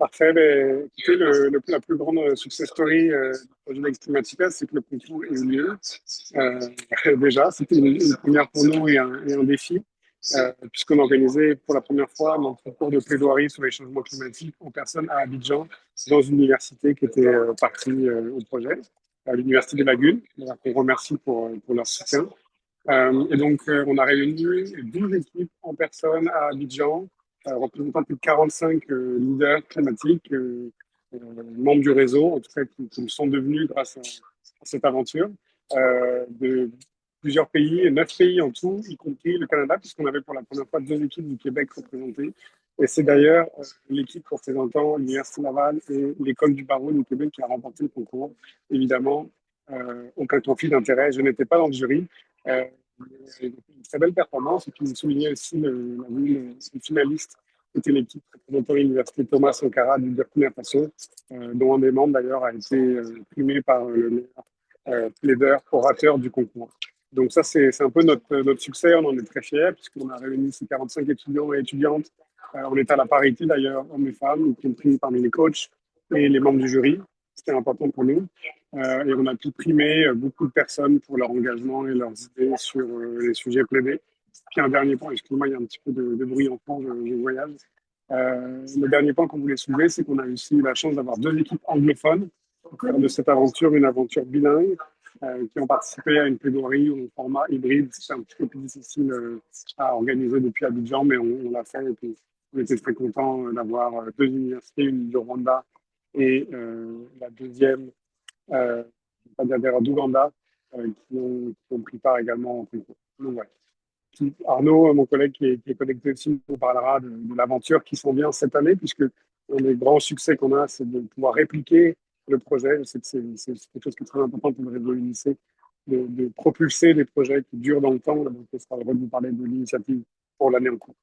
Parfait. Écoutez, la plus grande success story du projet d'Exprimatica, c'est que le concours ait eu lieu. Déjà, c'était une première pour nous et un défi, puisqu'on organisait pour la première fois notre concours de plaidoirie sur les changements climatiques en personne à Abidjan, dans une université qui était partie au projet, à l'Université des Lagunes. Donc, on remercie pour leur soutien. On a réuni 12 équipes en personne à Abidjan, représentant plus de 45 leaders climatiques, membres du réseau, en tout cas, qui sont devenus grâce à cette aventure, de plusieurs pays, 9 pays en tout, y compris le Canada, puisqu'on avait pour la première fois 2 équipes du Québec représentées. Et c'est d'ailleurs l'équipe représentant l'Université Laval et l'École du barreau du Québec qui a remporté le concours. Évidemment, aucun conflit d'intérêt. Je n'étais pas dans le jury. Euh, une très belle performance. Et puis, il soulignait aussi le finaliste, qui était l'équipe représentant l'université Thomas Sankara du Burkina Faso, dont un des membres d'ailleurs a été primé par le meilleur plaideur, orateur du concours. Donc ça, c'est un peu notre succès. On en est très fiers puisqu'on a réuni ces 45 étudiants et étudiantes. On est à la parité d'ailleurs, hommes et femmes, y compris parmi les coachs et les membres du jury. C'était important pour nous. Et on a pu primer beaucoup de personnes pour leur engagement et leurs idées sur les sujets plaidés. Puis un dernier point, excusez-moi, il y a un petit peu de bruit en fond, je voyage. Le dernier point qu'on voulait soulever, c'est qu'on a aussi eu la chance d'avoir 2 équipes anglophones pour faire de cette aventure une aventure bilingue, qui ont participé à une plaidoirie au format hybride. C'est un petit peu plus difficile à organiser depuis Abidjan, mais on l'a fait et puis on était très contents d'avoir 2 universités, une du Rwanda et la deuxième d'Ouganda, qui ont pris part également au concours. Donc, ouais. Arnaud, mon collègue qui est connecté aussi, nous parlera de l'aventure qui s'en vient cette année, puisque un des grands succès qu'on a, c'est de pouvoir répliquer le projet. C'est quelque chose qui est très important pour le réseau lycée, de propulser des projets qui durent dans le temps. Donc, on sera heureux de vous parler de l'initiative pour l'année en cours.